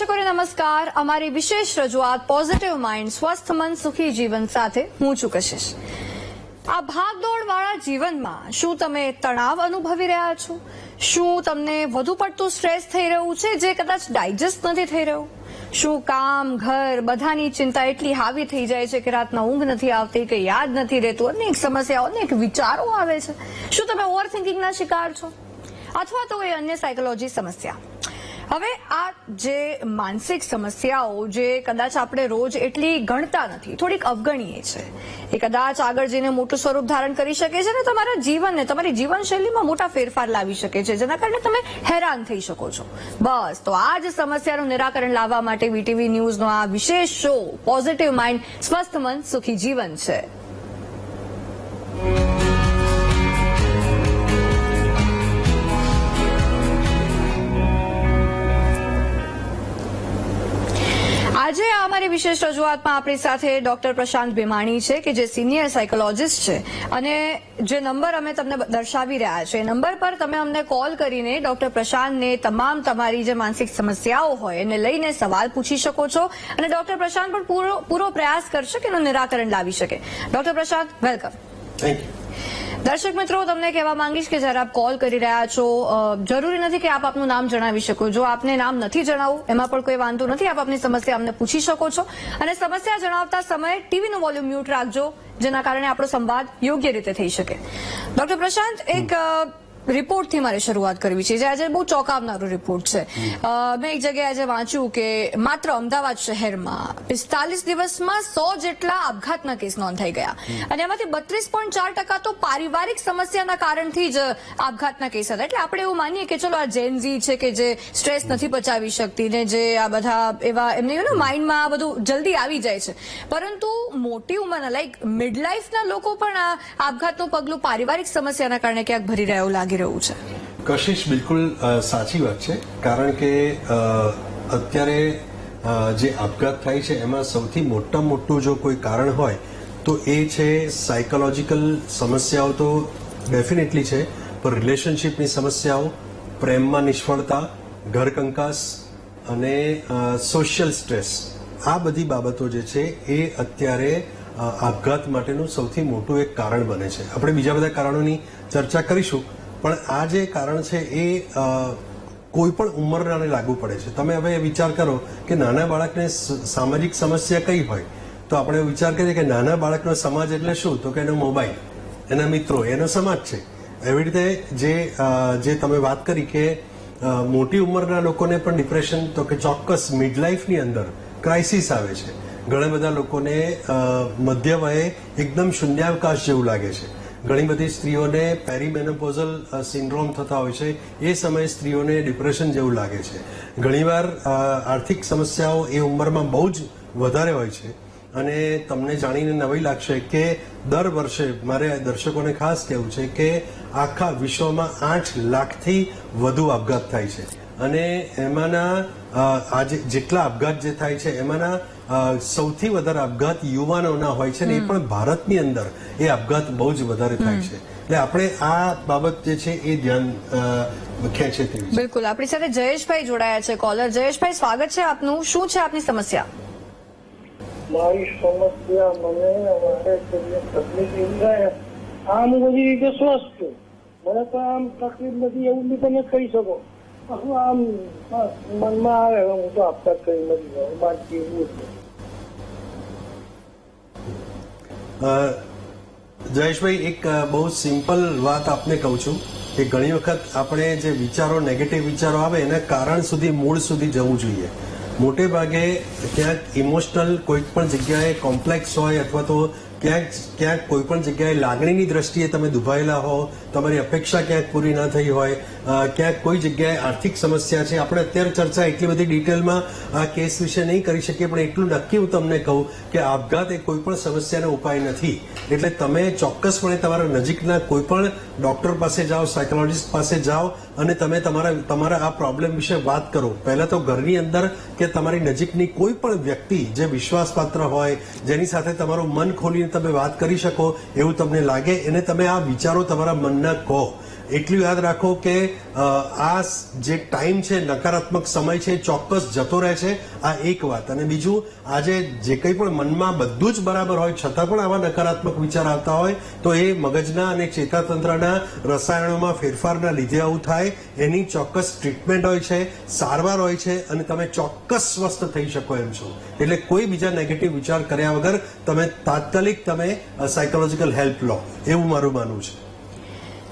દર્શકોને નમસ્કાર. અમારી વિશેષ રજૂઆત પોઝિટિવ માઇન્ડ સ્વસ્થ મન સુખી જીવન સાથે હું છું કશિશ. આ ભાગદોડ વાળા જીવનમાં શું તમે તણાવ અનુભવી રહ્યા છો? શું તમને વધુ પડતું સ્ટ્રેસ થઈ રહ્યું છે જે કદાચ ડાયજેસ્ટ નથી થઈ રહ્યું? શું કામ ઘર બધાની ચિંતા એટલી હાવી થઈ જાય છે કે રાતના ઊંઘ નથી આવતી, કે યાદ નથી રહેતું, અનેક સમસ્યાઓ અનેક વિચારો આવે છે? શું તમે ઓવર થિંકિંગના શિકાર છો અથવા તો કોઈ અન્ય સાયકોલોજી સમસ્યા? હવે આ જે માનસિક સમસ્યાઓ જે કદાચ આપણે રોજ એટલી ગણતા નથી, થોડીક અવગણીએ છે, એ કદાચ આગળ જઈને મોટું સ્વરૂપ ધારણ કરી શકે છે ને તમારા જીવનને, તમારી જીવનશૈલીમાં મોટા ફેરફાર લાવી શકે છે, જેના કારણે તમે હેરાન થઈ શકો છો. બસ તો આ જ સમસ્યાનું નિરાકરણ લાવવા માટે વીટીવી ન્યૂઝનો આ વિશેષ શો પોઝિટિવ માઇન્ડ સ્વસ્થ મન સુખી જીવન છે. આજે અમારી વિશેષ રજૂઆતમાં આપણી સાથે ડોક્ટર પ્રશાંત ભીમાણી છે કે જે સિનિયર સાયકોલોજીસ્ટ છે, અને જે નંબર અમે તમને દર્શાવી રહ્યા છે એ નંબર પર તમે અમને કોલ કરીને ડોક્ટર પ્રશાંતને તમારી જે માનસિક સમસ્યાઓ હોય એને લઈને સવાલ પૂછી શકો છો, અને ડોક્ટર પ્રશાંત પણ પૂરો પ્રયાસ કરશે કે એનું નિરાકરણ લાવી શકે. Doctor Prashant, welcome. Thank you. દર્શક મિત્રો, તમને કહેવા માંગીશ કે જયારે આપ કોલ કરી રહ્યા છો, જરૂરી નથી કે આપ આપનું નામ જણાવી શકો. જો આપને નામ નથી જણાવવું એમાં પણ કોઈ વાંધો નથી, આપ આપની સમસ્યા અમને પૂછી શકો છો, અને સમસ્યા જણાવતા સમયે ટીવીનું વોલ્યુમ મ્યુટ રાખજો, જેના કારણે આપણો સંવાદ યોગ્ય રીતે થઈ શકે. ડોક્ટર પ્રશાંત, એક રિપોર્ટથી મારે શરૂઆત કરવી છે જે આજે બહુ ચોંકાવનારો રિપોર્ટ છે. મેં એક જગ્યાએ આજે વાંચ્યું કે માત્ર અમદાવાદ શહેરમાં 45 દિવસમાં 100 જેટલા આપઘાતના કેસ નોંધાઈ ગયા, અને એમાંથી 32.4% તો પારિવારિક સમસ્યાના કારણથી જ આપઘાતના કેસ હતા. એટલે આપણે એવું માનીએ કે ચલો આ જેનઝી છે કે જે સ્ટ્રેસ નથી પચાવી શકતી ને જે આ બધા એવા એમને માઇન્ડમાં આ બધું જલ્દી આવી જાય છે, પરંતુ મોટી ઉંમરના લાઈક મિડ લાઈફના લોકો પણ આ આપઘાતનું પગલું પારિવારિક સમસ્યાના કારણે ક્યાંક ભરી રહ્યું લાગે રહ્યું છે. કશિશ, બિલકુલ સાચી વાત છે, કારણ કે અત્યારે જે આપઘાત થાય છે એમાં સૌથી મોટું જો કોઈ કારણ હોય તો એ છે સાયકોલોજીકલ સમસ્યાઓ. તો ડેફિનેટલી છે, પણ રિલેશનશીપની સમસ્યાઓ, પ્રેમમાં નિષ્ફળતા, ઘર કંકાસ અને સોશિયલ સ્ટ્રેસ, આ બધી બાબતો જે છે એ અત્યારે આપઘાત માટેનું સૌથી મોટું એક કારણ બને છે. આપણે બીજા બધા કારણોની ચર્ચા કરીશું, પણ આ જે કારણ છે એ કોઈ પણ ઉંમરનાને લાગુ પડે છે. તમે હવે વિચાર કરો કે નાના બાળકને સામાજિક સમસ્યા કઈ હોય, તો આપણે વિચાર કરીએ કે નાના બાળકનો સમાજ એટલે શું, તો કે એનો મોબાઈલ, એના મિત્રો, એનો સમાજ છે. એવી રીતે જે તમે વાત કરી કે મોટી ઉંમરના લોકોને પણ ડિપ્રેશન, તો કે ચોક્કસ મિડ લાઈફની અંદર ક્રાઇસિસ આવે છે. ઘણા બધા લોકોને મધ્ય વયે એકદમ શૂન્યાવકાશ જેવું લાગે છે. ઘણી બધી સ્ત્રીઓને પેરીમેનોપોઝલ સિન્ડ્રોમ થતા હોય છે, એ સમયે સ્ત્રીઓને ડિપ્રેશન જેવું લાગે છે. ઘણીવાર આર્થિક સમસ્યાઓ એ ઉંમરમાં બહુ જ વધારે હોય છે, અને તમને જાણીને નવાઈ લાગશે કે દર વર્ષે મારે દર્શકોને ખાસ કહેવું છે કે આખા વિશ્વમાં 8 લાખથી વધુ આપઘાત થાય છે, અને એમાંના આજે જેટલા આપઘાત જે થાય છે એમાંના સૌથી વધારે આપઘાત યુવાનોના હોય છે, ને એ પણ ભારતની અંદર એ આપઘાત બહુ જ વધારે થાય છે. એટલે આપણે આ બાબત જે છે એ ધ્યાન ખેંચે તેવી. બિલકુલ. આપણી સાથે જયેશભાઈ જોડાયા છે કોલર. જયેશભાઈ, સ્વાગત છે આપનું. શું છે આપની સમસ્યા? મારી સમસ્યા, મને મારે તકલીફ એવી થાય, આમ બધી રીતે સ્વસ્થ છું, મને તો આમ તકલીફ નથી એવું બી તમે કહી શકો. આમ મનમાં આવે હું તો આપઘાત કરી નથી બાકી એવું છે. જયેશભાઈ, એક બહુ સિમ્પલ વાત આપને કહું છું કે ઘણી વખત આપણે જે વિચારો, નેગેટિવ વિચારો આવે એના કારણ સુધી, મૂળ સુધી જવું જોઈએ. મોટે ભાગે ક્યાંક ઇમોશનલ કોઈ પણ જગ્યાએ કોમ્પ્લેક્સ હોય, અથવા તો ક્યાંક કોઈ પણ જગ્યાએ લાગણીની દ્રષ્ટિએ તમે દુભાયેલા હો, તમારી અપેક્ષા ક્યાંક પૂરી ન થઈ હોય, ક્યાંક કોઈ જગ્યાએ આર્થિક સમસ્યા છે. આપણે અત્યારે ચર્ચા એટલી બધી ડિટેલમાં આ કેસ વિશે નહીં કરી શકીએ, પણ એટલું નક્કી હું તમને કહું કે આપઘાત એ કોઈ પણ સમસ્યાનો ઉપાય નથી. એટલે તમે ચોક્કસપણે તમારા નજીકના કોઈ પણ ડોક્ટર પાસે જાઓ, સાયકોલોજીસ્ટ પાસે જાઓ, અને તમે તમારા આ પ્રોબ્લેમ વિશે વાત કરો. પહેલા તો ઘરની અંદર કે તમારી નજીકની કોઈ પણ વ્યક્તિ જે વિશ્વાસપાત્ર હોય, જેની સાથે તમારું મન ખોલીને તમે વાત કરી શકો એવું તમને લાગે, એને તમે આ વિચારો તમારા મનના કહો. એટલું યાદ રાખો કે આ જે ટાઈમ છે, નકારાત્મક સમય છે, ચોક્કસ જતો રહે છે. આ એક વાત. અને બીજું, આજે જે કંઈ પણ મનમાં બધું જ બરાબર હોય છતાં પણ આવા નકારાત્મક વિચાર આવતા હોય તો એ મગજના અને ચેતાતંત્રના રસાયણોમાં ફેરફારના લીધે આવું થાય. એની ચોક્કસ ટ્રીટમેન્ટ હોય છે, સારવાર હોય છે, અને તમે ચોક્કસ સ્વસ્થ થઈ શકો એમ છો. એટલે કોઈ બીજા નેગેટિવ વિચાર કર્યા વગર તમે તાત્કાલિક સાયકોલોજીકલ હેલ્પ લો, એવું મારું માનવું છે.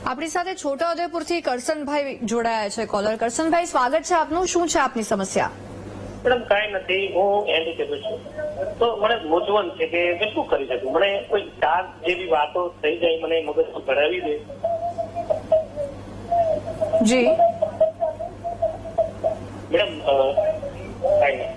આપણી સાથે છોટાઉદેપુરથી કરસનભાઈ જોડાયા છે કોલર. કરસનભાઈ, સ્વાગત છે આપનું. શું છે આપની સમસ્યા? મેડમ કાંઈ નથી, હું હેન્ડીકેપ છું. તો મને મૂંઝવણ છે કે મેં શું કરી શકું. મને કોઈ ચાર જેવી વાતો થઈ જાય, મને મગજમાં ભરાવી દે. જી મેડમ કાંઈ નહીં.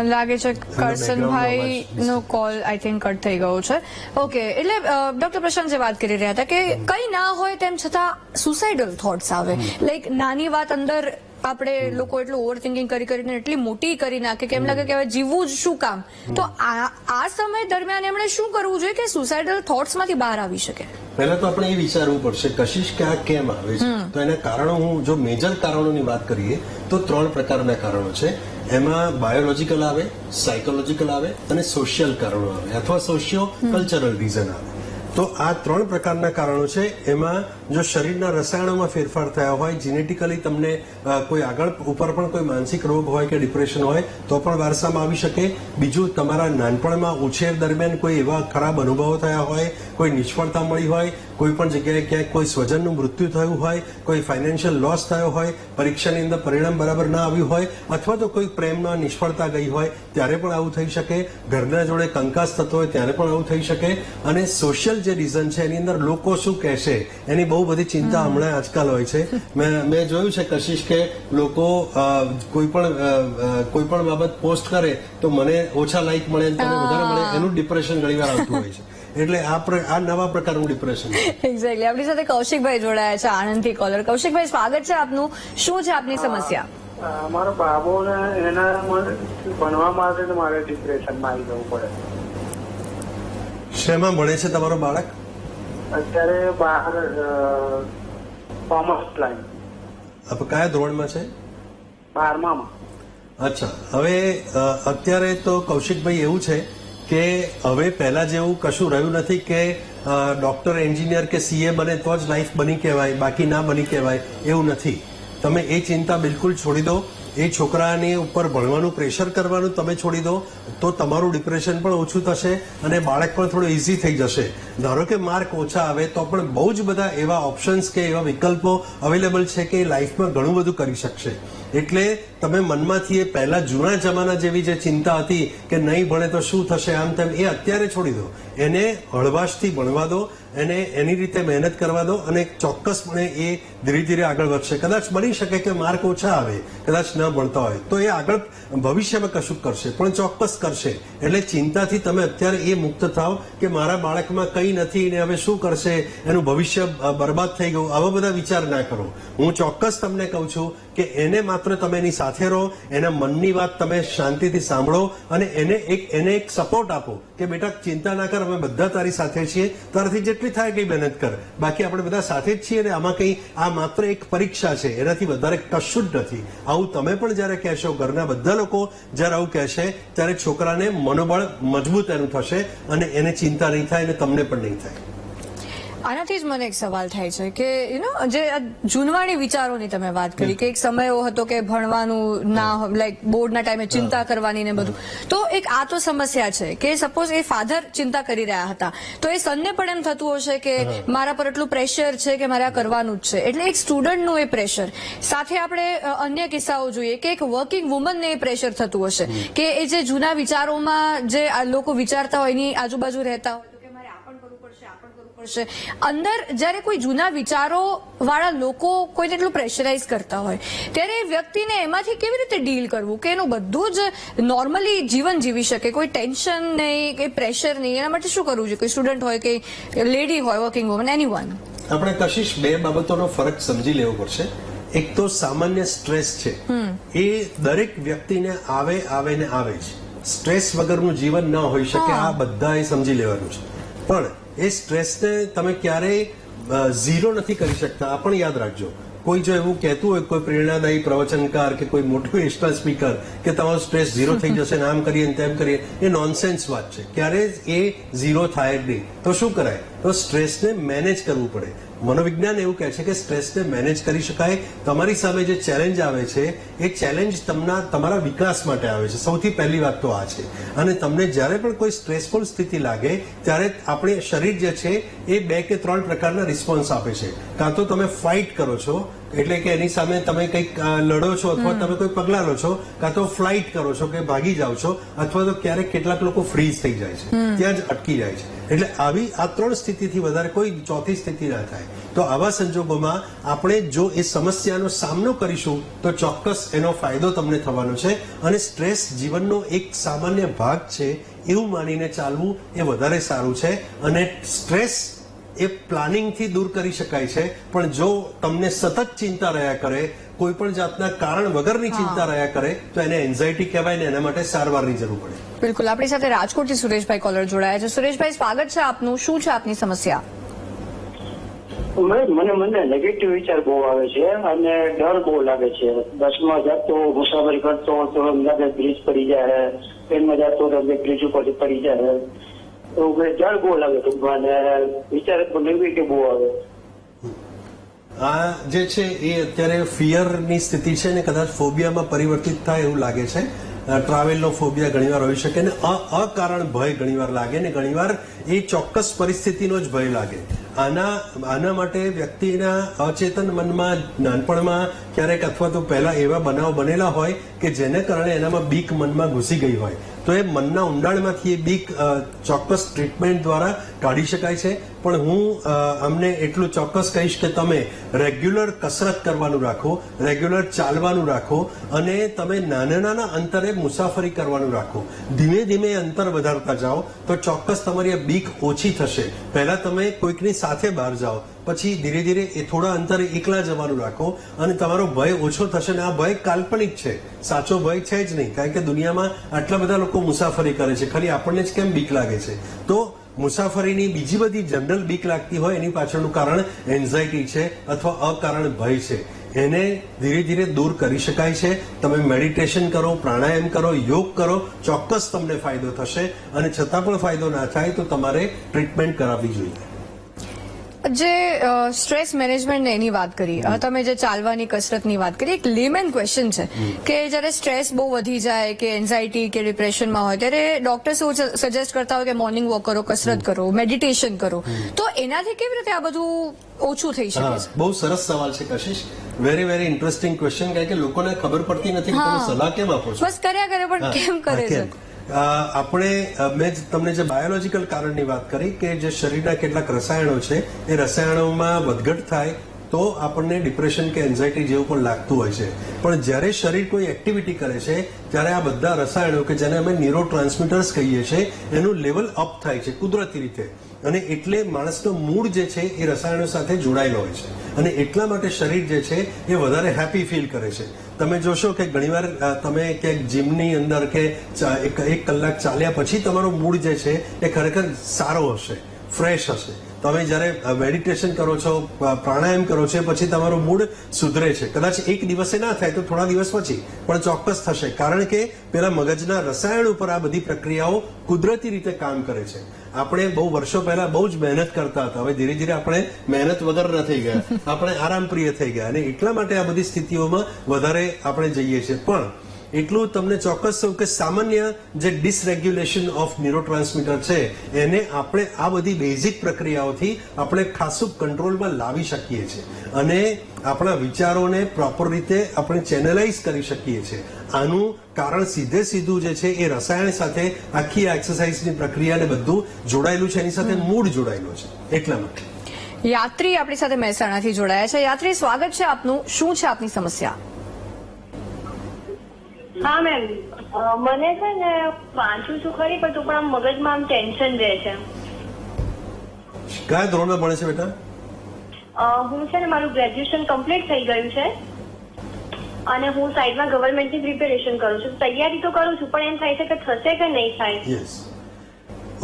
લાગે છે કરસનભાઈ નો કોલ આઈ થિંક કટ થઈ ગયો છે. ઓકે, એટલે ડોક્ટર પ્રશાંત જે વાત કરી રહ્યા હતા કે કઈ ના હોય તેમ છતાં સુસાઇડલ થોટ્સ આવે. લાઈક નાની વાત અંદર આપણે લોકો એટલું ઓવર થિંકિંગ કરીને એટલી મોટી કરી નાખે કે એમ લાગે કે હવે જીવવું જ શું કામ. તો આ સમય દરમિયાન એમણે શું કરવું જોઈએ કે સુસાઇડલ થોટ્સ માંથી બહાર આવી શકે? પહેલા તો આપણે એ વિચારવું પડશે કશિશ કે આ કેમ આવે છે. તો એના કારણો, હું જો મેજર કારણોની વાત કરીએ તો 3 પ્રકારના કારણો છે. એમાં બાયોલોજીકલ આવે, સાયકોલોજીકલ આવે અને સોશિયલ કારણો આવે, અથવા સોશિયો કલ્ચરલ રીઝન આવે. તો આ 3 પ્રકારના કારણો છે. એમાં જો શરીરના રસાયણોમાં ફેરફાર થયા હોય, જીનેટિકલી તમને કોઈ આગળ ઉપર પણ કોઈ માનસિક રોગ હોય કે ડિપ્રેશન હોય તો પણ વારસામાં આવી શકે. બીજું, તમારા નાનપણમાં ઉછેર દરમિયાન કોઈ એવા ખરાબ અનુભવો થયા હોય, કોઈ નિષ્ફળતા મળી હોય, કોઈ પણ જગ્યાએ ક્યાંક કોઈ સ્વજનનું મૃત્યુ થયું હોય, કોઈ ફાઇનાન્શિયલ લોસ થયો હોય, પરીક્ષાની અંદર પરિણામ બરાબર ના આવ્યું હોય, અથવા તો કોઈ પ્રેમમાં નિષ્ફળતા ગઈ હોય ત્યારે પણ આવું થઈ શકે. ઘરના જોડે કંકાસ થતો હોય ત્યારે પણ આવું થઈ શકે. અને સોશિયલ જે રીઝન છે એની અંદર લોકો શું કહેશે એની બહુ બધી ચિંતા હમણાં આજકાલ હોય છે. મેં જોયું છે કશિશ કે લોકો કોઈ પણ બાબત પોસ્ટ કરે તો મને ઓછા લાઈક મળે, તને વધારે મળે, એનું ડિપ્રેશન ઘણીવાર આવતું હોય છે. એટલે આ નવા પ્રકારનું ડિપ્રેશન. એક્ઝેક્ટલી. આપણી સાથે કૌશિકભાઈ જોડાયા છે આણંદથી કોલર. કૌશિકભાઈ, સ્વાગત છે આપનું. શું છે આપની સમસ્યા? મારો બાબો ને એના ભણવા માટે મારે ડિપ્રેશનમાં આવી જવું પડે. શેમાં ભણે છે તમારો બાળક? અત્યારે બહાર કોમર્સ લાઈન. કયા ધોરણમાં છે? 12માં. અચ્છા. હવે અત્યારે તો કૌશિકભાઈ એવું છે કે હવે પહેલા જેવું કશું રહ્યું નથી કે ડોક્ટર, એન્જિનિયર કે સીએ બને તો જ લાઈફ બની કહેવાય, બાકી ના બની કહેવાય, એવું નથી. તમે એ ચિંતા બિલકુલ છોડી દો. એ છોકરાની ઉપર ભણવાનું પ્રેશર કરવાનું તમે છોડી દો તો તમારું ડિપ્રેશન પણ ઓછું થશે અને બાળક પણ થોડું ઇઝી થઈ જશે. ધારો કે માર્ક ઓછા આવે તો પણ બહુ જ બધા એવા ઓપ્શન્સ કે એવા વિકલ્પો અવેલેબલ છે કે લાઈફમાં ઘણું બધું કરી શકશે. એટલે તમે મનમાંથી એ પહેલા જૂના જમાના જેવી જે ચિંતા હતી કે નહીં ભણે તો શું થશે આમ તેમ, એ અત્યારે છોડી દો. એને હળવાશથી ભણવા દો, એને એની રીતે મહેનત કરવા દો અને ચોક્કસપણે એ ધીરે ધીરે આગળ વધશે. કદાચ બની શકે કે માર્ક ઓછા આવે, કદાચ ન ભણતા હોય તો એ આગળ ભવિષ્યમાં કશું કરશે, પણ ચોક્કસ કરશે. એટલે ચિંતાથી તમે અત્યારે એ મુક્ત થાવ કે મારા બાળકમાં કંઈ નથી ને હવે શું કરશે, એનું ભવિષ્ય બરબાદ થઈ ગયું, આવા બધા વિચાર ના કરો. હું ચોક્કસ તમને કહું છું કે એને માત્ર તમે એની સાથે રહો, એના મનની વાત તમે શાંતિથી સાંભળો અને એને એક સપોર્ટ આપો કે બેટા ચિંતા ના કર, અમે બધા તારી સાથે છીએ, તારાથી જેટલી થાય કઈ મહેનત કર, બાકી આપણે બધા સાથે જ છીએ. અને આમાં કઈ આ માત્ર એક પરીક્ષા છે, એનાથી વધારે કશું જ નથી. આવું તમે પણ જયારે કહેશો, ઘરના બધા લોકો જયારે આવું કહેશે ત્યારે છોકરાને મનોબળ મજબૂત એનું થશે અને એને ચિંતા નહીં થાય અને તમને પણ નહીં થાય. આનાથી જ મને એક સવાલ થાય છે કે જે જૂનવાણી વિચારોની તમે વાત કરી કે એક સમય એવો હતો કે ભણવાનું ના, લાઈક બોર્ડના ટાઈમે ચિંતા કરવાની ને બધું. તો એક આ તો સમસ્યા છે કે સપોઝ એ ફાધર ચિંતા કરી રહ્યા હતા તો એ સનને પણ એમ થતું હશે કે મારા પર એટલું પ્રેશર છે કે મારે આ કરવાનું જ છે. એટલે એક સ્ટુડન્ટનું એ પ્રેશર સાથે આપણે અન્ય કિસ્સાઓ જોઈએ કે એક વર્કિંગ વુમનને એ પ્રેશર થતું હશે કે એ જે જૂના વિચારોમાં જે લોકો વિચારતા હોય એની આજુબાજુ રહેતા હોય અંદર, જયારે કોઈ જૂના વિચારો વાળા લોકો કોઈને એટલું પ્રેશરાઇઝ કરતા હોય ત્યારે વ્યક્તિને એમાંથી કેવી રીતે ડીલ કરવું કે એનું બધું જ નોર્મલી જીવન જીવી શકે, કોઈ ટેન્શન નહીં, કોઈ પ્રેશર નહીં, એના માટે શું કરવું જોઈએ? કોઈ સ્ટુડન્ટ હોય કે લેડી હોય, વર્કિંગ વુમન, એનીવન. આપણે કશિશ 2 બાબતોનો ફરક સમજી લેવો પડશે. એક તો સામાન્ય સ્ટ્રેસ છે, એ દરેક વ્યક્તિને આવે ને આવે જ. સ્ટ્રેસ વગરનું જીવન ન હોઈ શકે, આ બધાએ સમજી લેવાનું છે. પણ એ સ્ટ્રેસને તમે ક્યારેય ઝીરો નથી કરી શકતા. આ પણ યાદ રાખજો. કોઈ જો એવું કહેતું હોય, કોઈ પ્રેરણાદાયી પ્રવચનકાર કે કોઈ મોટિવેશનલ સ્પીકર કે તમારો સ્ટ્રેસ ઝીરો થઈ જશે ને આમ કરીએ ને તેમ કરીએ, એ નોનસેન્સ વાત છે. ક્યારેય એ ઝીરો થાય જ નહીં. તો શું કરાય? તો સ્ટ્રેસને મેનેજ કરવું પડે. મનોવિજ્ઞાન એવું કહે છે કે સ્ટ્રેસને મેનેજ કરી શકાય. તમારી સામે જે ચેલેન્જ આવે છે એ ચેલેન્જ તમારા વિકાસ માટે આવે છે. સૌથી પહેલી વાત તો આ છે. અને તમને જ્યારે પણ કોઈ સ્ટ્રેસફુલ સ્થિતિ લાગે ત્યારે આપણે શરીર જે છે એ 2 કે 3 પ્રકારના રિસ્પોન્સ આપે છે. કાં તો તમે ફાઇટ કરો છો, એટલે કે એની સામે તમે કંઈક લડો છો અથવા તમે કોઈ પગલા લો છો, કાં તો ફ્લાઇટ કરો છો કે ભાગી જાઓ છો, અથવા તો ક્યારેક કેટલાક લોકો ફ્રીઝ થઈ જાય છે, ત્યાં જ અટકી જાય છે. એટલે આવી આ 3 સ્થિતિથી વધારે કોઈ ચોથી સ્થિતિ ના થાય. તો આવા સંજોગોમાં આપણે જો એ સમસ્યાનો સામનો કરીશું તો ચોક્કસ એનો ફાયદો તમને થવાનો છે. અને સ્ટ્રેસ જીવનનો એક સામાન્ય ભાગ છે એવું માનીને ચાલવું એ વધારે સારું છે. અને સ્ટ્રેસ એ પ્લાનિંગથી દૂર કરી શકાય છે, પણ જો તમને સતત ચિંતા રહ્યા કરે, કોઈ પણ જાતના કારણ વગરની ચિંતા રહ્યા કરે, તો એને એન્ઝાયટી કહેવાય ને એના માટે સારવારની જરૂર પડે. બિલકુલ. આપણી સાથે રાજકોટથી સુરેશભાઈ કોલર જોડાયા છે. સુરેશભાઈ, સ્વાગત છે આપનું. શું છે આપની સમસ્યા? મને નેગેટિવ વિચાર બહુ આવે છે અને ડર બહુ લાગે છે. બસમાં જતો મુસાફરી કરતો તો લાગે બ્રિજ પડી જાય, ટ્રેનમાં જતો તો બ્રિજ ઉપર પડી જાય, ડર બહુ લાગે ટૂંકમાં, વિચાર નેગેટિવ બહુ આવે. આ જે છે એ અત્યારે ફિયરની સ્થિતિ છે ને કદાચ ફોબિયામાં પરિવર્તિત થાય એવું લાગે છે. ટ્રાવેલનો ફોબિયા ઘણીવાર હોઈ શકે ને અકારણ ભય ઘણીવાર લાગે ને ઘણીવાર એ ચોક્કસ પરિસ્થિતિનો જ ભય લાગે. આના માટે વ્યક્તિના અચેતન મનમાં નાનપણમાં ક્યારેક અથવા તો પહેલા એવા બનાવ બનેલા હોય કે જેને કારણે એનામાં બીક મનમાં ઘૂસી ગઈ હોય, તો એ મનના ઊંડાણમાંથી એ બીક ચોક્કસ ટ્રીટમેન્ટ દ્વારા કાઢી શકાય છે. પણ હું અમને એટલું ચોક્કસ કહીશ કે તમે રેગ્યુલર કસરત કરવાનું રાખો, રેગ્યુલર ચાલવાનું રાખો અને તમે નાના અંતરે મુસાફરી કરવાનું રાખો. ધીમે ધીમે અંતર વધારતા જાઓ તો ચોક્કસ તમારી આ બીક ઓછી થશે. પહેલા તમે કોઈકની સાથે બહાર જાઓ, પછી ધીરે ધીરે એ થોડા અંતરે એકલા જવાનું રાખો અને તમારો ભય ઓછો થશે. ને આ ભય કાલ્પનિક છે, સાચો ભય છે જ નહીં. કારણ કે દુનિયામાં આટલા બધા લોકો મુસાફરી કરે છે, ખાલી આપણને જ કેમ બીક લાગે છે? તો મુસાફરીની બીજી બધી જનરલ બીક લાગતી હોય એની પાછળનું કારણ એન્ઝાયટી છે અથવા અકારણ ભય છે. એને ધીરે ધીરે દૂર કરી શકાય છે. તમે મેડિટેશન કરો, પ્રાણાયામ કરો, યોગ કરો, ચોક્કસ તમને ફાયદો થશે. અને છતાં પણ ફાયદો ના થાય તો તમારે ટ્રીટમેન્ટ કરાવવી જોઈએ. જે સ્ટ્રેસ મેનેજમેન્ટ એની વાત કરી, તમે જે ચાલવાની કસરતની વાત કરી, એક લેમેન ક્વેશ્ચન છે કે જ્યારે સ્ટ્રેસ બહુ વધી જાય કે એન્ઝાયટી કે ડિપ્રેશનમાં હોય ત્યારે ડોક્ટર્સ એવું સજેસ્ટ કરતા હોય કે મોર્નિંગ વોક કરો, કસરત કરો, મેડિટેશન કરો. તો એનાથી કેવી રીતે આ બધું ઓછું થઈ શકે છે? બહુ સરસ સવાલ છે Kashish. Very very interesting question. કારણ કે લોકોને ખબર પડતી નથી કે તમે સલાહ કેમ આપો છો. બસ કર્યા કરે પણ કેમ કરે છે? મેં તમને જે બાયોલોજીકલ કારણની વાત કરી કે જે શરીરના કેટલાક રસાયણો છે એ રસાયણોમાં વધઘટ થાય તો આપણને ડિપ્રેશન કે એન્ઝાયટી જેવું પણ લાગતું હોય છે. પણ જ્યારે શરીર કોઈ એક્ટિવિટી કરે છે ત્યારે આ બધા રસાયણો કે જેને અમે ન્યુરો ટ્રાન્સમીટર્સ કહીએ છીએ એનું લેવલ અપ થાય છે કુદરતી રીતે. અને એટલે માણસનો મૂડ જે છે એ રસાયણો સાથે જોડાયેલો હોય છે. અને એટલા માટે શરીર જે છે એ વધારે હેપી ફીલ કરે છે. તમે જોશો કે ઘણીવાર તમે ક્યાંક જીમની અંદર કે 1 કલાક ચાલ્યા પછી તમારો મૂડ જે છે એ ખરેખર સારો હશે, ફ્રેશ હશે. તમે જ્યારે મેડિટેશન કરો છો, પ્રાણાયામ કરો છો, પછી તમારો મૂડ સુધરે છે. કદાચ એક દિવસે ના થાય તો થોડા દિવસ પછી પણ ચોક્કસ થશે. કારણ કે પેલા મગજના રસાયણ ઉપર આ બધી પ્રક્રિયાઓ કુદરતી રીતે કામ કરે છે. આપણે બહુ વર્ષો પહેલા બહુ જ મહેનત કરતા હતા. હવે ધીરે ધીરે આપણે મહેનત વગર ન થઈ ગયા, આપણે આરામપ્રિય થઈ ગયા. અને એટલા માટે આ બધી સ્થિતિઓમાં વધારે આપણે જઈએ છીએ. પણ એટલું તમને ચોક્કસ કહું કે સામાન્ય જે ડિસરેગ્યુલેશન ઓફ ન્યુરોટ્રાન્સમીટર છે એને આપણે આ બધી બેઝિક પ્રક્રિયાઓથી આપણે ખાસું કંટ્રોલમાં લાવી શકીએ છીએ અને આપણા વિચારોને પ્રોપર રીતે આપણે ચેનલાઇઝ કરી શકીએ છીએ. આનું કારણ સીધું જે છે એ રસાયણ સાથે આખી એક્સરસાઇઝની પ્રક્રિયાને બધું જોડાયેલું છે, એની સાથે મૂડ જોડાયેલો છે. એટલા માટે યાત્રી આપણી સાથે મહેસાણાથી જોડાયા છે. યાત્રી, સ્વાગત છે આપનું. શું છે આપની સમસ્યા? હા મેમ, મને છે ને વાંચું છું ખરી પણ તું પણ આમ મગજમાં આમ ટેન્શન રહે છે. કયા ધોરણમાં ભણે છે બેટા? હું છે ને મારું ગ્રેજ્યુએશન કમ્પ્લીટ થઈ ગયું છે અને હું સાઈડમાં ગવર્મેન્ટની પ્રિપેરેશન કરું છું. તૈયારી તો કરું છું, પણ એમ થાય છે કે થશે કે નહીં થાય. Yes,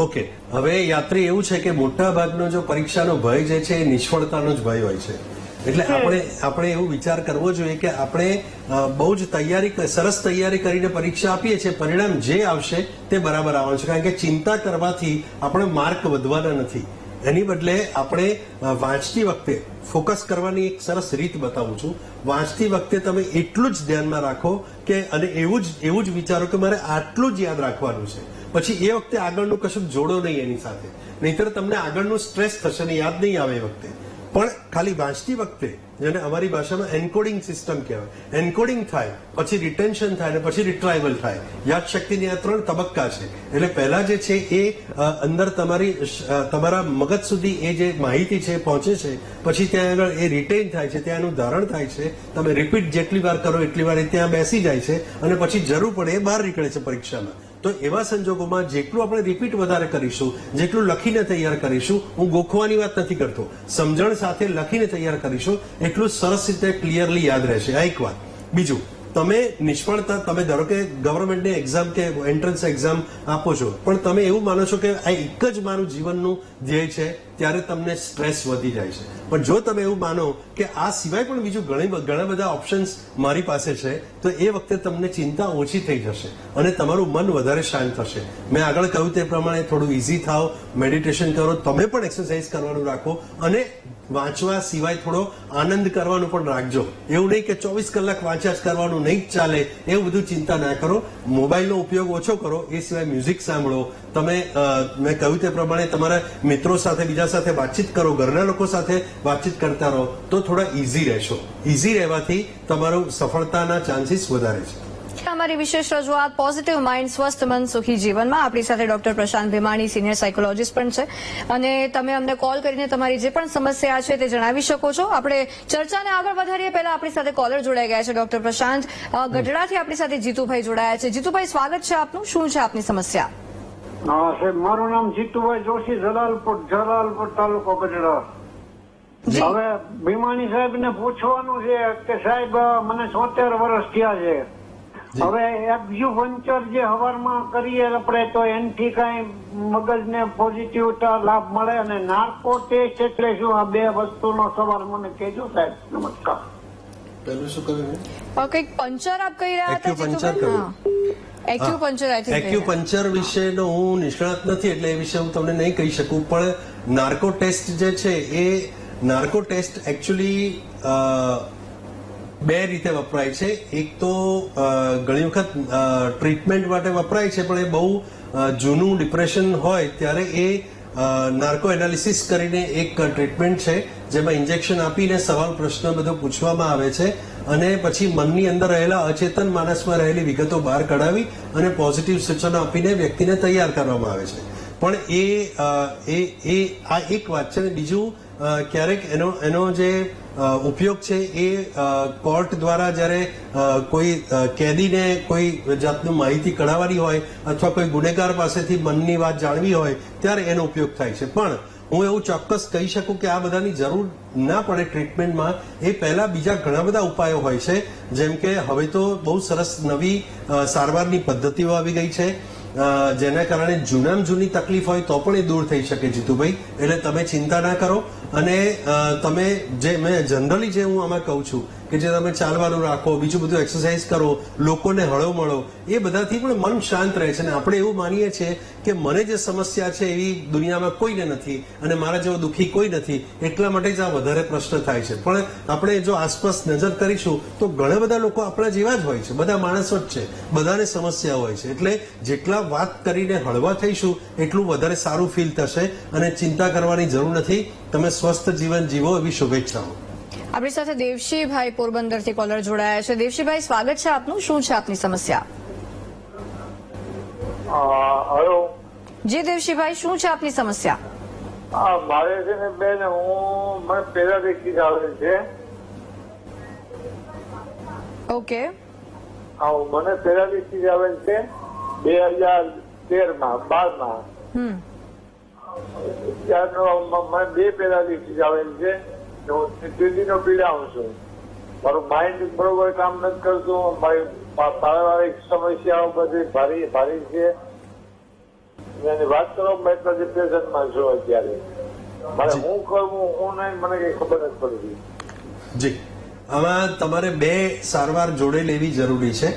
okay. હવે યાત્રી એવું છે કે મોટા ભાગનો જો પરીક્ષાનો ભય જે છે એ નિષ્ફળતાનો જ ભય હોય છે. એટલે આપણે એવું વિચાર કરવો જોઈએ કે આપણે બહુ જ સરસ તૈયારી કરીને પરીક્ષા આપીએ છીએ, પરિણામ જે આવશે તે બરાબર આવવાનું છે. કારણ કે ચિંતા કરવાથી આપણે માર્ક વધવાના નથી. એની બદલે આપણે વાંચતી વખતે ફોકસ કરવાની એક સરસ રીત બતાવું છું. વાંચતી વખતે તમે એટલું જ ધ્યાનમાં રાખો કે અને એવું જ વિચારો કે મારે આટલું જ યાદ રાખવાનું છે. પછી એ વખતે આગળનું કશું જોડો નહીં એની સાથે, નહીતર તમને આગળનું સ્ટ્રેસ થશે ને યાદ નહીં આવે એ વખતે. પણ ખાલી વાંચતી વખતે, જેને અમારી ભાષામાં એન્કોડિંગ સિસ્ટમ કહેવાય, એન્કોડિંગ થાય, પછી રિટેન્શન થાય અને પછી રિટ્રાઇવલ થાય. યાદશક્તિની આ 3 તબક્કા છે. એટલે પહેલા જે છે એ અંદર તમારા મગજ સુધી એ જે માહિતી છે એ પહોંચે છે, પછી ત્યાં આગળ એ રિટેન થાય છે, ત્યાં એનું ધારણ થાય છે. તમે રિપીટ જેટલી વાર કરો એટલી વાર એ ત્યાં બેસી જાય છે અને પછી જરૂર પડે એ બહાર નીકળે છે પરીક્ષામાં. તો એવા સંજોગોમાં જેટલું આપણે રિપીટ વધારે કરીશું, જેટલું લખીને તૈયાર કરીશું, હું ગોખવાની વાત નથી કરતો, સમજણ સાથે લખીને તૈયાર કરીશું, એટલું સરસ રીતે ક્લિયરલી યાદ રહેશે. આ એક વાત. બીજું, તમે નિષ્ફળતા, તમે ધારો કે ગવર્મેન્ટની એક્ઝામ કે એન્ટ્રન્સ એક્ઝામ આપો છો, પણ તમે એવું માનો છો કે આ એક જ મારું જીવનનું ધ્યેય છે, ત્યારે તમને સ્ટ્રેસ વધી જાય છે. પણ જો તમે એવું માનો કે આ સિવાય પણ બીજું ઘણા બધા ઓપ્શન્સ મારી પાસે છે, તો એ વખતે તમને ચિંતા ઓછી થઈ જશે અને તમારું મન વધારે શાંત થશે. મેં આગળ કહ્યું તે પ્રમાણે થોડું ઇઝી થાવ, મેડિટેશન કરો, તમે પણ એક્સરસાઇઝ કરવાનું રાખો અને વાંચવા સિવાય થોડો આનંદ કરવાનું પણ રાખજો. એવું નહીં કે 24 કલાક વાંચ્યા જ કરવાનું, નહીં જ ચાલે, એવું બધું ચિંતા ના કરો. મોબાઈલનો ઉપયોગ ઓછો કરો, એ સિવાય મ્યુઝિક સાંભળો. તમે મેં કહ્યું તે પ્રમાણે તમારા મિત્રો સાથે, બીજા સાથે વાતચીત કરો, ઘરના લોકો સાથે વાતચીત કરતા રહો, તો થોડા ઇઝી રહેશો. ઇઝી રહેવાથી તમારું સફળતાના ચાન્સીસ વધારે છે. અમારી વિશેષ રજૂઆત પોઝિટિવ માઇન્ડ સ્વસ્થ મન સુખી જીવનમાં. આપણી સાથે ડોક્ટર પ્રશાંત ભીમાણી, સિનિયર સાયકોલોજીસ્ટ પણ છે, અને તમે અમને કોલ કરીને તમારી જે પણ સમસ્યા છે તે જણાવી શકો છો. આપણે ચર્ચાને આગળ વધારીએ પહેલા આપણી સાથે કોલર જોડાઈ ગયા છે. ડોક્ટર પ્રશાંત, ગઢડાથી આપણી સાથે જીતુભાઈ જોડાયા છે. જીતુભાઈ, સ્વાગત છે આપનું. શું છે આપની સમસ્યા? હા સાહેબ, મારું નામ જીતુભાઈ જોશી, જલાલપુર તાલુકો ગઢડા. હવે ભીમાણી સાહેબ ને પૂછવાનું છે કે સાહેબ મને 70 વર્ષ થયા છે. હવે એક્યુપંક્ચર જે હવારમાં કરીએ આપણે, તો એનાથી કઈ મગજને પોઝિટિવ લાભ મળે? અને નાર્કો ટેસ્ટ એટલે શું? આ 2 વસ્તુનો સવાલ મને કહેજો સાહેબ. નમસ્કાર. પહેલું શું કહ્યું? કંઈક પંચર આપ કહી રહ્યા હતા જીતુભાઈ? એક્યુપંચર. એક્યુપંચર વિશેનો હું નિષ્ણાત નથી, એટલે એ વિશે હું તમને નહીં કહી શકું. પણ નાર્કો ટેસ્ટ જે છે એ નાર્કો ટેસ્ટ એકચ્યુઅલી 2 રીતે વપરાય છે. એક તો ઘણી વખત ટ્રીટમેન્ટ માટે વપરાય છે, પણ એ બહુ જૂનું ડિપ્રેશન હોય ત્યારે એ નાર્કો એનાલિસિસ કરીને એક ટ્રીટમેન્ટ છે, જેમાં ઇન્જેક્શન આપીને સવાલ પ્રશ્ન બધો પૂછવામાં આવે છે અને પછી મનની અંદર રહેલા અચેતન માણસમાં રહેલી વિગતો બહાર કઢાવી અને પોઝિટિવ સૂચનો આપીને વ્યક્તિને તૈયાર કરવામાં આવે છે. પણ આ એક વાત છે. બીજું, ક્યારેક એનો જે ઉપયોગ છે એ કોર્ટ દ્વારા જ્યારે કોઈ કેદીને કોઈ જાતનું માહિતી કઢાવવાની હોય અથવા કોઈ ગુનેગાર પાસેથી મનની વાત જાણવી હોય ત્યારે એનો ઉપયોગ થાય છે. પણ હું એવું ચોક્કસ કહી શકું કે આ બધાની જરૂર ના પડે ટ્રીટમેન્ટમાં. એ પહેલા બીજા ઘણા બધા ઉપાયો હોય છે, જેમ કે હવે તો બહુ સરસ નવી સારવારની પદ્ધતિઓ આવી ગઈ છે, જેના કારણે જૂનામાં જૂની તકલીફ હોય તો પણ એ દૂર થઈ શકે. જીતુભાઈ, એટલે તમે ચિંતા ના કરો. અને તમે જે મેં જનરલી જે હું આમાં કહું છું કે જે તમે ચાલવાનું રાખો, બીજું બધું એક્સરસાઇઝ કરો, લોકોને હળો મળો, એ બધાથી પણ મન શાંત રહે છે. અને આપણે એવું માનીએ છીએ કે મને જે સમસ્યા છે એવી દુનિયામાં કોઈને નથી અને મારા જેવો દુઃખી કોઈ નથી, એટલા માટે જ આ વધારે પ્રશ્ન થાય છે. પણ આપણે જો આસપાસ નજર કરીશું તો ઘણા બધા લોકો આપણા જેવા જ હોય છે, બધા માણસો જ છે, બધાને સમસ્યા હોય છે. એટલે જેટલા વાત કરીને હળવા થઈશું એટલું વધારે સારું ફીલ થશે અને ચિંતા કરવાની જરૂર નથી. તમે સ્વસ્થ જીવન જીવો એવી શુભેચ્છાઓ. આપણી સાથે દેવશીભાઈ પોરબંદરથી કોલર જોડાયા છે. દેવશીભાઈ, સ્વાગત છે આપનું. શું છે આપની સમસ્યા? હલો જી દેવશીભાઈ, શું છે આપની સમસ્યા? મારે છે ને બેન, મને પેરાલિસિસ આવે છે. ઓકે. મને પેરાલિસિસ આવે છે 2013-12. ત્યારનો મને 2 પેરાલિસિસ આવે છે. પીડાઉં છું. મારું માઇન્ડ બરોબર કામ નથી કરતું. મારી પારિવારિક સમસ્યાઓ બધી ભારી છે. એની વાત કરો એટલા ડિપ્રેશનમાં છું અત્યારે. મારે હું કરવું હું નહીં મને કઈ ખબર નથી પડતી. જી, આમાં તમારે બે સારવાર જોડે લેવી જરૂરી છે.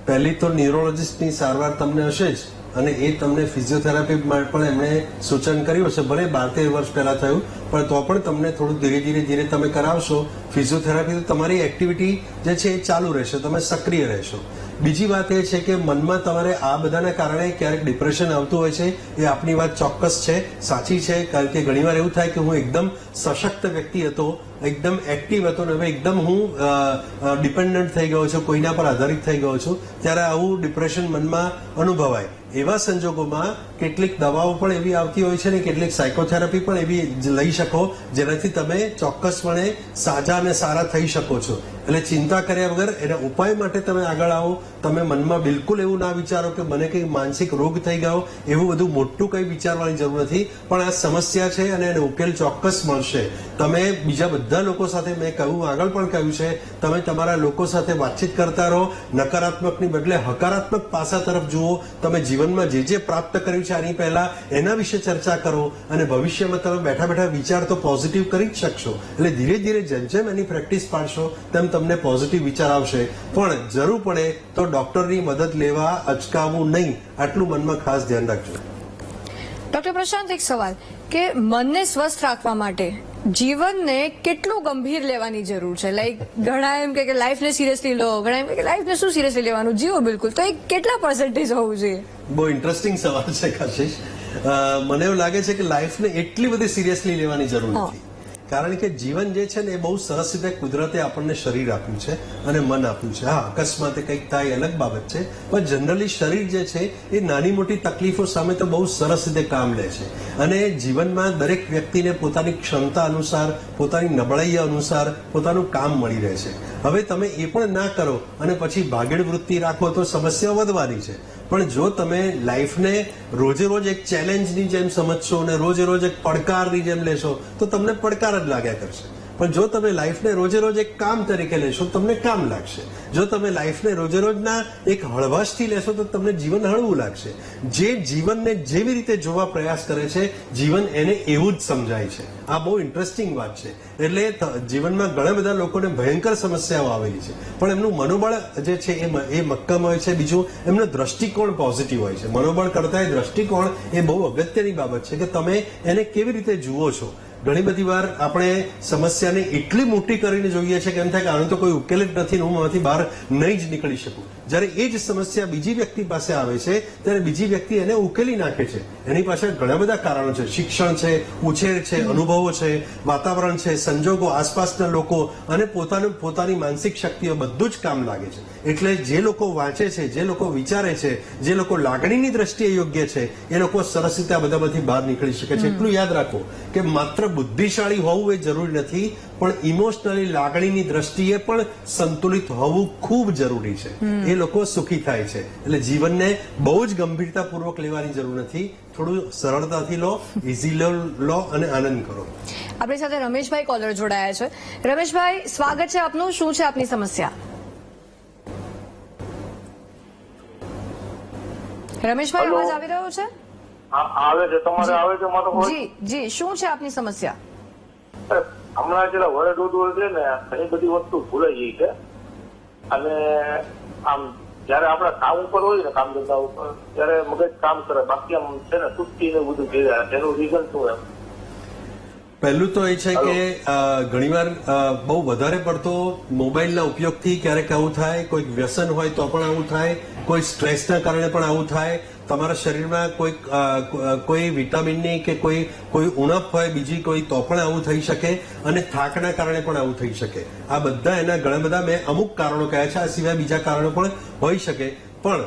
પહેલી તો ન્યુરોલોજીસ્ટની સારવાર તમને હશે જ, અને એ તમને ફિઝિયોથેરાપી પણ એમણે સૂચન કર્યું હશે. ભલે 12-13 વર્ષ પહેલા થયું, પણ તો પણ તમને થોડું ધીરે તમે કરાવશો ફિઝિયોથેરાપી, તો તમારી એક્ટિવિટી જે છે એ ચાલુ રહેશે, તમે સક્રિય રહેશો. બીજી વાત એ છે કે મનમાં તમારે આ બધાના કારણે ક્યારેક ડિપ્રેશન આવતું હોય છે. એ આપની વાત ચોક્કસ છે, સાચી છે. કારણ કે ઘણીવાર એવું થાય કે હું એકદમ સશક્ત વ્યક્તિ હતો, એકદમ એક્ટિવ હતો, ને હવે એકદમ હું ડિપેન્ડન્ટ થઈ ગયો છું, કોઈના પર આધારિત થઈ ગયો છું, ત્યારે આવું ડિપ્રેશન મનમાં અનુભવાય. એવા સંજોગોમાં કેટલીક દવાઓ પણ એવી આવતી હોય છે ને કેટલીક સાયકોથેરાપી પણ એવી લઈ શકો જેનાથી તમે ચોક્કસપણે સાજા અને સારા થઈ શકો છો. એટલે ચિંતા કર્યા વગર એના ઉપાય માટે તમે આગળ આવો. તમે મનમાં બિલકુલ એવું ના વિચારો કે મને કંઈ માનસિક રોગ થઈ ગયો, એવું બધું મોટું કંઈ વિચારવાની જરૂર નથી. પણ આ સમસ્યા છે અને એનો ઉકેલ ચોક્કસ મળશે. તમે બીજા બધા લોકો સાથે, મેં કહ્યું આગળ પણ કહ્યું છે, તમે તમારા લોકો સાથે વાતચીત કરતા રહો. નકારાત્મકની બદલે હકારાત્મક પાસા તરફ જુઓ. તમે જીવનમાં જે પ્રાપ્ત કર્યું છે આની પહેલા એના વિશે ચર્ચા કરો, અને ભવિષ્યમાં તમે બેઠા વિચાર તો પોઝિટિવ કરી જ શકશો. એટલે ધીરે જેમ એની પ્રેક્ટિસ પાડશો તેમ તમને પોઝિટિવ વિચાર આવશે. પણ જરૂર પડે તો ડોક્ટરની મદદ લેવા અચકાવવું નહીં, આટલું મનમાં ખાસ ધ્યાન રાખજો. ડોક્ટર પ્રશાંત, એક સવાલ કે મનને સ્વસ્થ રાખવા માટે જીવનને કેટલું ગંભીર લેવાની જરૂર છે? લાઈક ઘણા એમ કે લાઈફને સિરિયસલી લો, ઘણા એમ કે લાઈફને શું સિરિયસલી લેવાનું, જીવો બિલકુલ. તો એ કેટલા પર્સન્ટેજ હોવું જોઈએ? બહુ ઇન્ટરેસ્ટિંગ સવાલ છે કશિશ. મને એવું લાગે છે કે લાઈફને એટલી બધી સિરિયસલી લેવાની જરૂર નથી. કારણ કે જીવન જે છે ને એ બહુ સરસ રીતે કુદરતે આપણને શરીર આપ્યું છે અને મન આપ્યું છે. હા, અકસ્માતે કંઈક થાય અલગ બાબત છે, પણ જનરલી શરીર જે છે એ નાની મોટી તકલીફો સામે તો બહુ સરસ રીતે કામ લે છે. અને જીવનમાં દરેક વ્યક્તિને પોતાની ક્ષમતા અનુસાર, પોતાની નબળાઈ અનુસાર પોતાનું કામ મળી રહે છે. હવે તમે એ પણ ના કરો અને પછી ભાગેડ વૃત્તિ રાખો તો સમસ્યા વધવાની છે. પણ જો તમે લાઈફને રોજે રોજ એક ચેલેન્જની જેમ સમજશો અને રોજે રોજ એક પડકારની જેમ લેશો તો તમને પડકાર જ લાગ્યા કરશે. પણ જો તમે લાઈફને રોજે રોજ એક કામ તરીકે લેશો તમને કામ લાગશે. જો તમે લાઈફને રોજે રોજના એક હળવાશથી લેશો તો તમને જીવન હળવું લાગશે. જે જીવનને જેવી રીતે જોવા પ્રયાસ કરે છે જીવન એને એવું જ સમજાય છે. આ બહુ ઇન્ટરેસ્ટિંગ વાત છે. એટલે જીવનમાં ઘણા બધા લોકોને ભયંકર સમસ્યાઓ આવેલી છે, પણ એમનું મનોબળ જે છે એ મક્કમ હોય છે. બીજું, એમનો દ્રષ્ટિકોણ પોઝિટિવ હોય છે. મનોબળ કરતા એ દ્રષ્ટિકોણ એ બહુ અગત્યની બાબત છે કે તમે એને કેવી રીતે જુઓ છો. ઘણી બધી વાર આપણે સમસ્યાને એટલી મોટી કરીને જોઈએ છે કે એમ થાય કે આનો તો કોઈ ઉકેલ જ નથી, હું આમાંથી બહાર નહીં જ નીકળી શકું. જ્યારે એ જ સમસ્યા બીજી વ્યક્તિ પાસે આવે છે ત્યારે બીજી વ્યક્તિ એને ઉકેલી નાખે છે. એની પાછળ ઘણા બધા કારણો છે. શિક્ષણ છે, ઉછેર છે, અનુભવો છે, વાતાવરણ છે, સંજોગો, આસપાસના લોકો અને પોતાની માનસિક શક્તિઓ બધું જ કામ લાગે છે. એટલે જે લોકો વાંચે છે, જે લોકો વિચારે છે, જે લોકો લાગણીની દ્રષ્ટિએ યોગ્ય છે એ લોકો સરસ રીતે આ બધામાંથી બહાર નીકળી શકે છે. એટલું યાદ રાખો કે માત્ર બુદ્ધિશાળી હોવું એ જરૂરી નથી, પણ ઇમોશનલી લાગણીની દ્રષ્ટિએ પણ સંતુલિત હોવું ખૂબ જરૂરી છે. એ લોકો સુખી થાય છે. એટલે જીવનને બહુ જ ગંભીરતાપૂર્વક લેવાની જરૂર નથી. થોડું સરળતાથી લો, ઇઝી લો અને આનંદ કરો. આપણી સાથે રમેશભાઈ કોલર જોડાયા છે. રમેશભાઈ, સ્વાગત છે આપનું. શું છે આપની સમસ્યા? રમેશભાઈ, અવાજ આવી રહ્યો છે? આવે છે તમારે? આવે છે મારો? જી, શું છે આપની સમસ્યા? હમણાં જેટલા વડે દોડ છે ને ઘણી બધી વસ્તુ ભૂલાઈ ગઈ છે. અને આમ જયારે આપણા કામ ઉપર હોય ને, કામ ધંધા ઉપર, ત્યારે મગજ કામ કરે, બાકી આમ છે ને સુસ્તી ને બધું થઈ જાય. એનું રીઝન શું એમ? પહેલું તો એ છે કે ઘણીવાર બહુ વધારે પડતો મોબાઈલના ઉપયોગથી ક્યારેક આવું થાય. કોઈક વ્યસન હોય તો પણ આવું થાય, કોઈ સ્ટ્રેસના કારણે પણ આવું થાય, તમારા શરીરમાં કોઈ વિટામિનની કે કોઈ ઉણપ હોય બીજી કોઈ તો પણ આવું થઈ શકે, અને થાકના કારણે પણ આવું થઈ શકે. આ બધા એના ઘણા બધા મેં અમુક કારણો કહ્યા છે. આ સિવાય બીજા કારણો પણ હોઈ શકે. પણ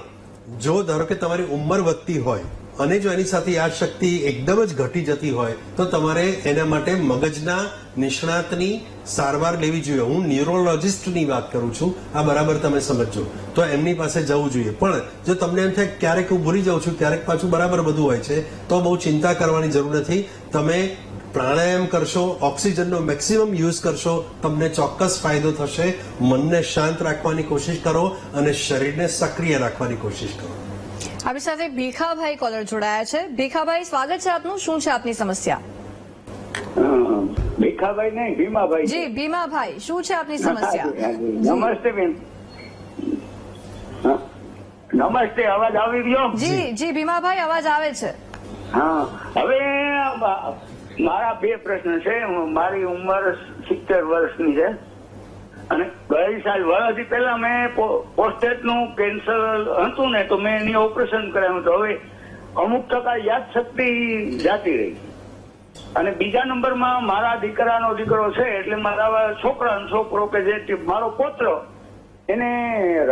જો ધારો કે તમારી ઉંમર વધતી હોય અને જો એની સાથે યાદશક્તિ એકદમ જ ઘટી જતી હોય તો તમારે એના માટે મગજના નિષ્ણાતની સારવાર લેવી જોઈએ. હું ન્યુરોલોજીસ્ટની વાત કરું છું, આ બરાબર તમે સમજો. તો એમની પાસે જવું જોઈએ. પણ જો તમને એમ થાય ક્યારેક હું ભૂલી જાઉં છું, ક્યારેક પાછું બરાબર બધું હોય છે, તો બહુ ચિંતા કરવાની જરૂર નથી. તમે પ્રાણાયામ કરશો, ઓક્સિજનનો મેક્સિમમ યુઝ કરશો, તમને ચોક્કસ ફાયદો થશે. મનને શાંત રાખવાની કોશિશ કરો અને શરીરને સક્રિય રાખવાની કોશિશ કરો. આપણી સાથે ભીખાભાઈ કોલર જોડાયા છે. ભીખાભાઈ, સ્વાગત છે આપનું. શું છે આપની સમસ્યા? ભીખાભાઈ નહીં, ભીમાભાઈ. જી ભીમાભાઈ, શું છે આપની સમસ્યા? નમસ્તે બેન. હા. નમસ્તે, અવાજ આવી રહ્યો? જી જી ભીમાભાઈ, અવાજ આવે છે. હા, હવે મારા બે પ્રશ્ન છે. મારી ઉંમર 70 વર્ષની છે અને ગઈ સાલ વર્ષથી પહેલા મેં પ્રોસ્ટેટ નું કેન્સર હતું ને, તો મેં એની ઓપરેશન કરાવ્યું. તો હવે અમુક ટકા યાદશક્તિ જાતી રહી. અને બીજા નંબરમાં મારા દીકરાનો દીકરો છે, એટલે મારા છોકરાનો છોકરો કે જે મારો પુત્ર, એને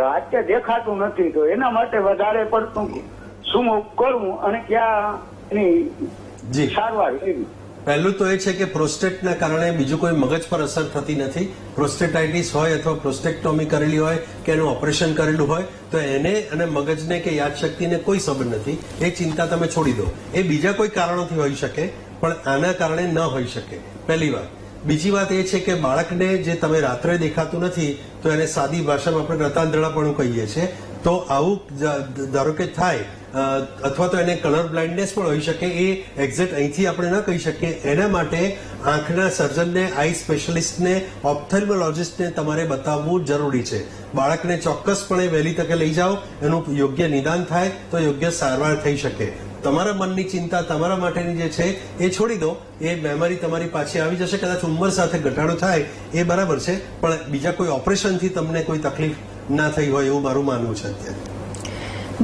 રાતે દેખાતું નથી. તો એના માટે વધારે પડતું શું કરવું અને ક્યાં એની જી, સારવાર લેવી? પહેલું તો એ છે કે પ્રોસ્ટેટના કારણે બીજું કોઈ મગજ પર અસર થતી નથી. પ્રોસ્ટેટાઇટિસ હોય અથવા પ્રોસ્ટેક્ટોમી કરેલી હોય કે એનું ઓપરેશન કરેલું હોય તો એને અને મગજને કે યાદશક્તિને કોઈ સંબંધ નથી. એ ચિંતા તમે છોડી દો. એ બીજા કોઈ કારણોથી હોઈ શકે, પણ આના કારણે ન હોઈ શકે, પહેલી વાત. બીજી વાત એ છે કે બાળકને જે તમે રાત્રે દેખાતું નથી, તો એને સાદી ભાષામાં આપણે રતાંધળાપણું કહીએ છીએ. તો આવું ધારો કે થાય, અથવા તો એને કલર બ્લાઇન્ડનેસ પણ હોઈ શકે. એ એક્ઝેક્ટ અહીંથી આપણે ન કહી શકીએ. એના માટે આંખના સર્જનને, આઈ સ્પેશિયલિસ્ટને, ઓપ્થેલ્મોલોજીસ્ટને તમારે બતાવવું જરૂરી છે. બાળકને ચોક્કસપણે વહેલી તકે લઈ જાઓ, એનું યોગ્ય નિદાન થાય તો યોગ્ય સારવાર થઈ શકે. તમારા મનની ચિંતા તમારા માટેની જે છે એ છોડી દો. એ મેમરી તમારી પાછી આવી જશે. કદાચ ઉંમર સાથે ઘટાડો થાય એ બરાબર છે, પણ બીજા કોઈ ઓપરેશનથી તમને કોઈ તકલીફ ના થઈ હોય એવું મારું માનવું છે અત્યારે.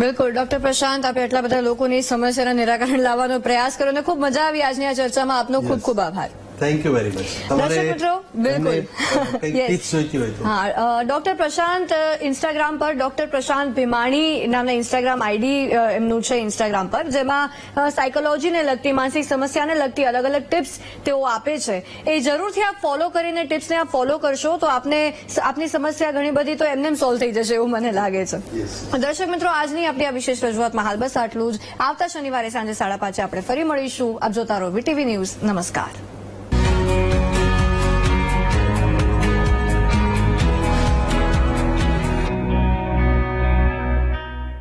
બિલકુલ ડોક્ટર પ્રશાંત, આપે એટલા બધા લોકોની સમસ્યાના નિરાકરણ લાવવાનો પ્રયાસ કર્યો અને ખૂબ મજા આવી આજની આ ચર્ચામાં. આપનો ખૂબ ખૂબ આભાર. Thank you very much. દર્શક મિત્રો, બિલકુલ ટિપ્સ જોઈતી હોય તો હા, ડોક્ટર પ્રશાંત ઇન્સ્ટાગ્રામ પર ડોક્ટર પ્રશાંત ભીમાણી નામના ઇન્સ્ટાગ્રામ આઈડી એમનું છે ઇન્સ્ટાગ્રામ પર, જેમાં સાયકોલોજીને લગતી, માનસિક સમસ્યાને લગતી અલગ અલગ ટિપ્સ તેઓ આપે છે. એ જરૂરથી આપ ફોલો કરીને ટિપ્સને આપ ફોલો કરશો તો આપની સમસ્યા ઘણી બધી તો એમને સોલ્વ થઈ જશે એવું મને લાગે છે. દર્શક મિત્રો, આજની આપણી આ વિશેષ રજૂઆતમાં હાલ બસ આટલું જ. આવતા શનિવારે સાંજે 5:30 આપણે ફરી મળીશું. આપ જોતા રહો વીટીવી ન્યૂઝ. નમસ્કાર.